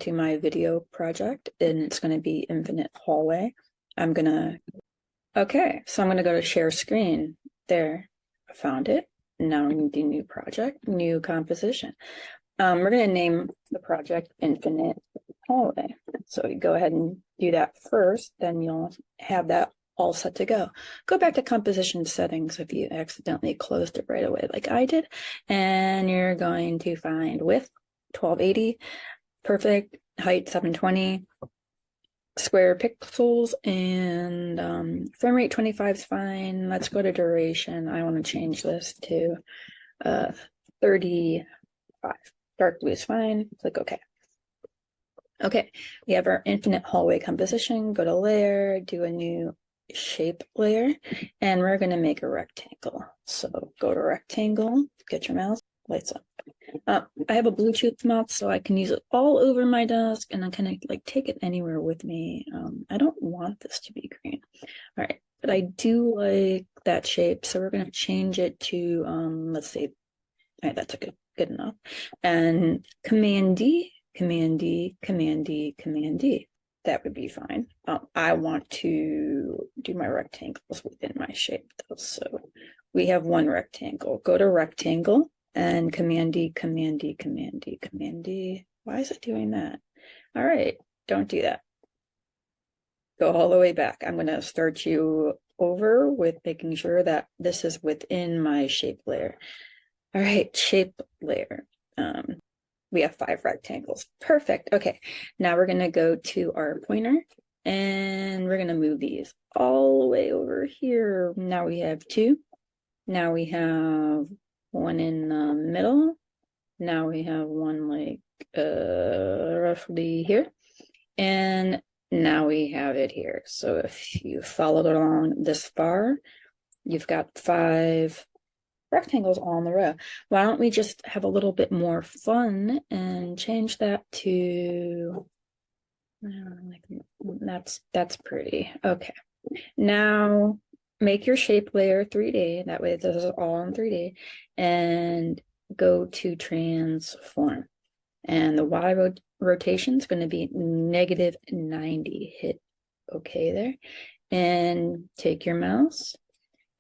to my video project, and it's going to be Infinite Hallway. Okay, so I'm going to go to share screen. There, I found it. Now we need the new project, new composition. We're going to name the project Infinite Hallway. So you go ahead and do that first, then you'll have that all set to go. Go back to composition settings if you accidentally closed it right away like I did, and you're going to find width 1280, perfect, height 720, square pixels, and frame rate 25 is fine. Let's go to duration. I want to change this to 35. Dark blue is fine. Click OK. Okay, we have our infinite hallway composition. Go to layer, do a new shape layer, and we're going to make a rectangle. So go to rectangle, get your mouse, lights up. I have a Bluetooth mouse, so I can use it all over my desk, and I kind of like take it anywhere with me. I don't want this to be green. All right, but I do like that shape, so we're going to change it to, let's see, all right, that's good enough. And Command D, Command D, Command D, Command D. That would be fine. I want to do my rectangles within my shape though. So we have one rectangle. Go to rectangle and Command D, Command D, Command D, Command D. Why is it doing that? All right, don't do that. Go all the way back. I'm going to start you over with making sure that this is within my shape layer. All right, shape layer. We have 5 rectangles. Perfect. Okay, now we're going to go to our pointer and we're going to move these all the way over here. Now we have 2. Now we have one in the middle. Now we have one like roughly here. And now we have it here. So if you followed along this far, you've got 5 rectangles all in the row. Why don't we just have a little bit more fun and change that to that's pretty. Okay, now make your shape layer 3D. That way this is all in 3D, and go to transform, and the Y rotation is going to be -90. Hit OK there, and take your mouse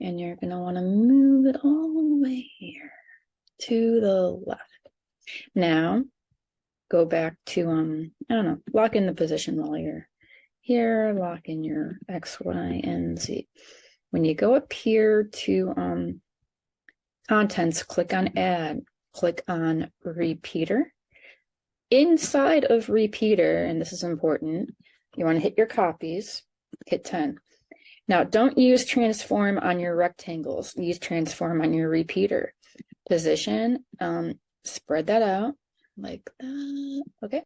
and you're going to want to move it all the way here to the left. Now, go back to, I don't know, lock in the position while you're here, lock in your X, Y, and Z. When you go up here to contents, click on add, click on repeater. Inside of repeater, and this is important, you want to hit your copies, hit 10. Now, don't use transform on your rectangles. Use transform on your repeater. Position, spread that out like that. Okay.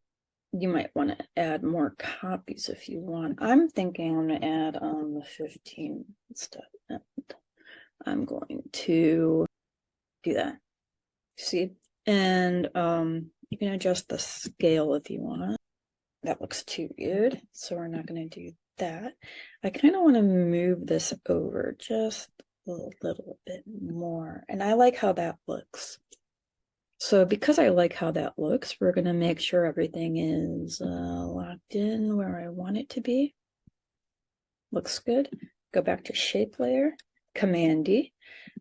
You might want to add more copies if you want. I'm thinking I'm going to add 15 stuff. I'm going to do that. See? And you can adjust the scale if you want. That looks too weird, so we're not going to do that. I kind of want to move this over just a little bit more, and I like how that looks. So because I like how that looks, we're going to make sure everything is locked in where I want it to be. Looks good. Go back to shape layer, Command D,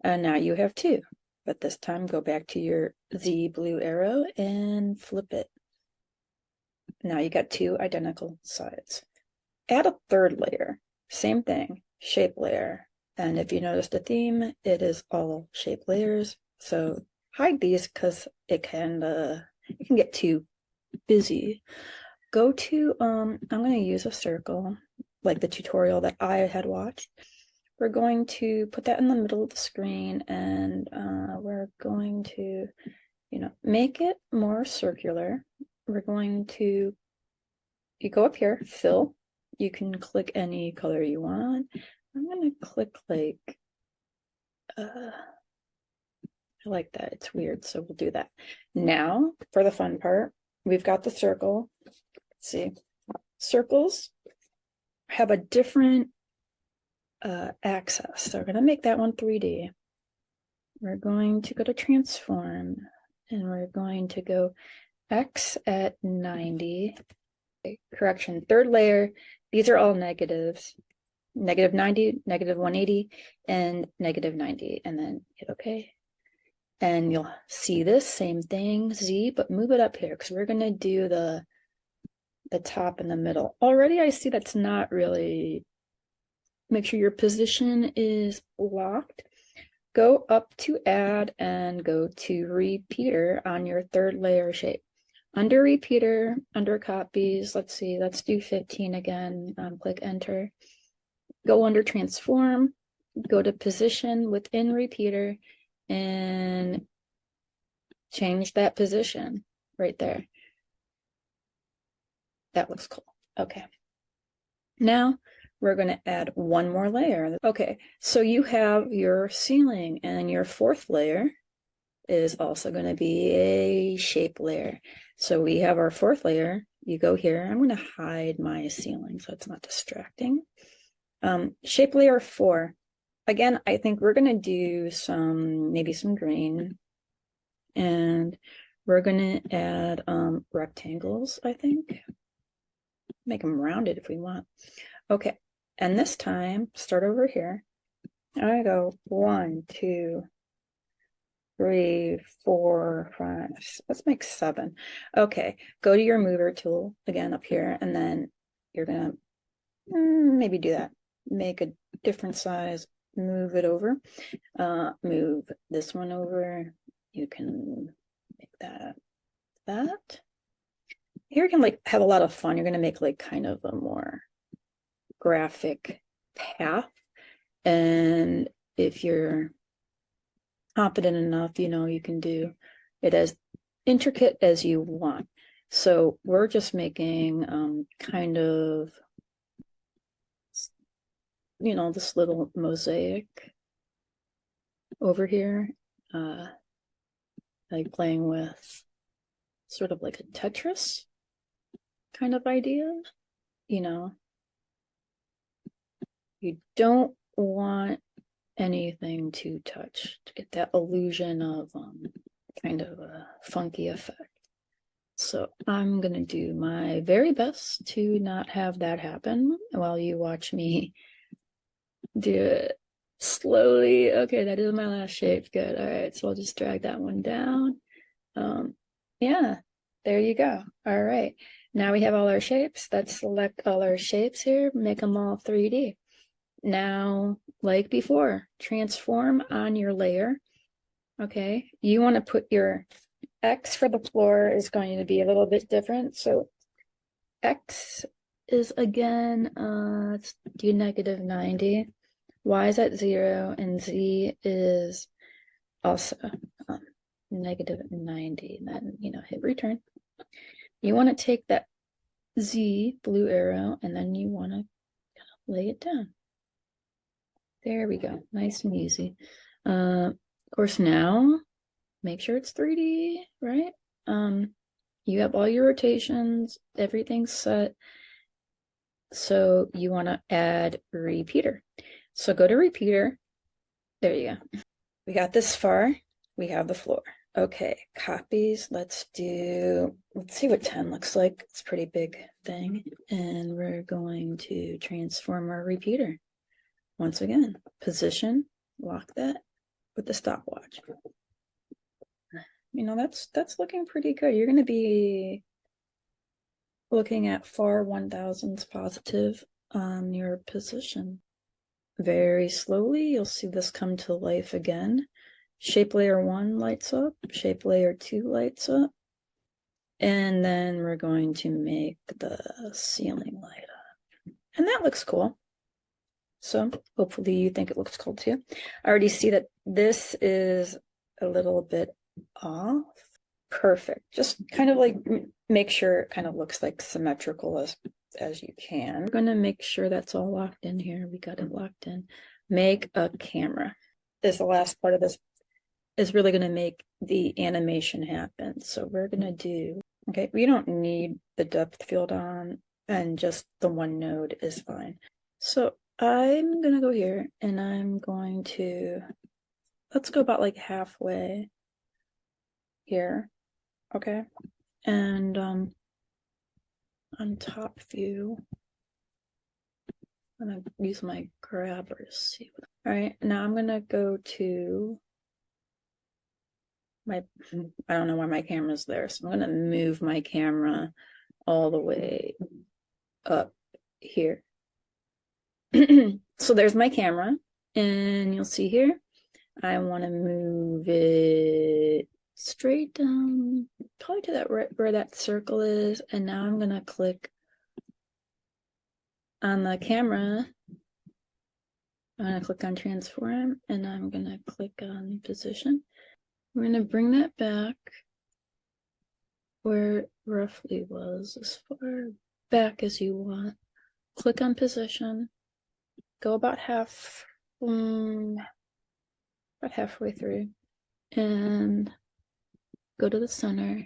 and now you have 2, but this time go back to your Z blue arrow and flip it. Now you got 2 identical sides. Add a 3rd layer, same thing, shape layer. And if you notice the theme, it is all shape layers. So hide these because it can get too busy. Go to, I'm going to use a circle, like the tutorial that I had watched. We're going to put that in the middle of the screen, and we're going to, make it more circular. We're going to, you go up here, fill. You can click any color you want. I'm going to click like, I like that. It's weird, so we'll do that. Now, for the fun part, we've got the circle. Let's see. Circles have a different access. So we're going to make that one 3D. We're going to go to transform, and we're going to go X at 90. Okay, correction, third layer, these are all negatives. Negative 90, negative 180, and negative 90, and then hit OK. And you'll see this same thing, Z, but move it up here because we're going to do the top in the middle. Already I see that's not really, make sure your position is locked. Go up to add and go to repeater on your third layer shape. Under repeater, under copies, let's see, let's do 15 again, click enter. Go under transform, go to position within repeater, and change that position right there. That looks cool. Okay. Now we're going to add one more layer. Okay, so you have your ceiling, and your fourth layer is also going to be a shape layer. So we have our fourth layer. You go here. I'm going to hide my ceiling so it's not distracting. Shape layer 4. Again, I think we're going to do maybe some green, and we're going to add rectangles, I think. Make them rounded if we want. Okay, and this time, start over here. I go 1, 2, 3, 4, 5. Let's make 7. Okay, go to your mover tool again up here, and then you're going to maybe do that. Make a different size, move it over, move this one over. You can make that. Here you can like have a lot of fun. You're going to make like kind of a more graphic path. And if you're confident enough, you can do it as intricate as you want. So we're just making kind of this little mosaic over here, like playing with sort of like a Tetris kind of idea. You don't want anything to touch to get that illusion of kind of a funky effect. So I'm gonna do my very best to not have that happen while you watch me do it slowly. Okay, that is my last shape. Good. All right, so I'll just drag that one down. Yeah, there you go. All right, now we have all our shapes. Let's select all our shapes here, make them all 3D. Now, like before, transform on your layer. Okay, you want to put your X for the floor is going to be a little bit different. So X is again, let's do negative 90. Y is at 0, and Z is also negative 90. And then, hit return. You want to take that Z blue arrow, and then you want to lay it down. There we go. Nice and easy. Of course, now make sure it's 3D, right? You have all your rotations, everything's set. So you want to add repeater. So go to repeater. There you go. We got this far. We have the floor. Okay, copies. Let's see what 10 looks like. It's a pretty big thing. And we're going to transform our repeater. Once again, position, lock that with the stopwatch. That's looking pretty good. You're going to be looking at far 1000s positive on your position. Very slowly, you'll see this come to life again. Shape layer 1 lights up, shape layer 2 lights up, and then we're going to make the ceiling light up. And that looks cool. So hopefully you think it looks cool too. I already see that this is a little bit off. Perfect. Just kind of like make sure it kind of looks like symmetrical as you can. We're going to make sure that's all locked in here. We got it locked in. Make a camera. This the last part of this is really going to make the animation happen. So we're going to do, okay, we don't need the depth field on, and just the one node is fine. So I'm going to go here, and I'm going to, let's go about like halfway here. Okay, And on top view, I'm gonna use my grabber to see. All right, now I'm gonna go to my, I don't know why my camera's there, so I'm gonna move my camera all the way up here. So there's my camera, and you'll see here, I want to move it straight down, probably to that right where that circle is, and now I'm gonna click on the camera. I'm gonna click on transform, and I'm gonna click on position. We're gonna bring that back where it roughly was, as far back as you want. Click on position, go about halfway through, and go to the center,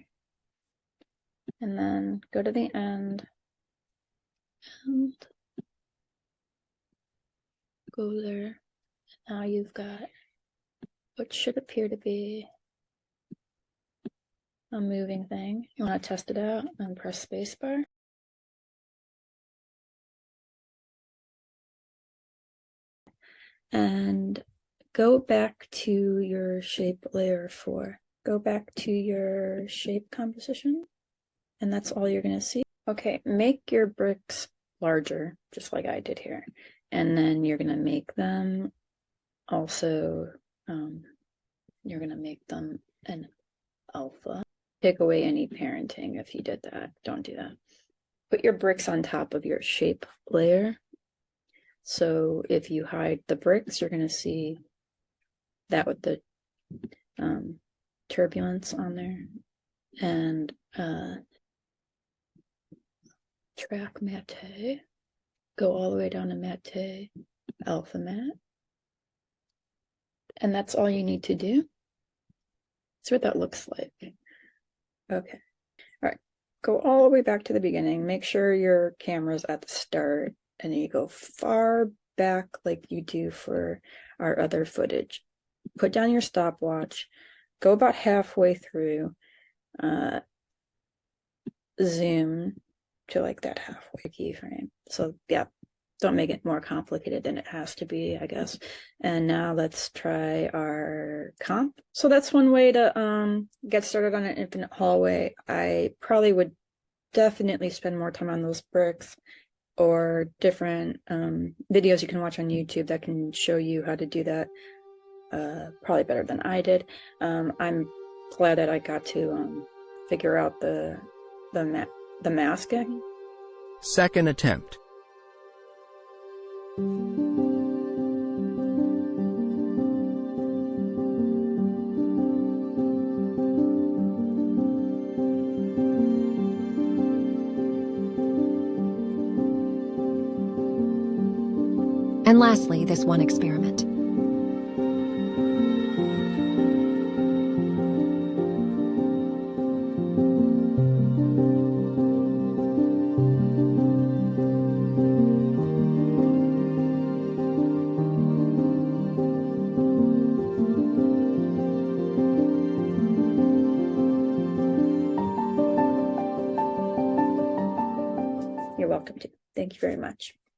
and then go to the end, and go there. Now you've got what should appear to be a moving thing. You want to test it out and press spacebar. And go back to your shape layer 4. Go back to your shape composition, and that's all you're going to see. Okay, make your bricks larger, just like I did here. And then you're going to make them also, you're going to make them an alpha. Take away any parenting if you did that. Don't do that. Put your bricks on top of your shape layer. So if you hide the bricks, you're going to see that with the turbulence on there. And track matte, go all the way down to matte, alpha matte. And that's all you need to do. That's what that looks like. Okay. All right. Go all the way back to the beginning. Make sure your camera's at the start, and then you go far back like you do for our other footage. Put down your stopwatch, go about halfway through, zoom to like that halfway keyframe. So yeah, don't make it more complicated than it has to be, I guess. And now let's try our comp. So that's one way to get started on an infinite hallway. I probably would definitely spend more time on those bricks, or different videos you can watch on YouTube that can show you how to do that probably better than I did. I'm glad that I got to figure out the masking. Second attempt. And lastly, this one experiment. You're welcome to. Thank you very much.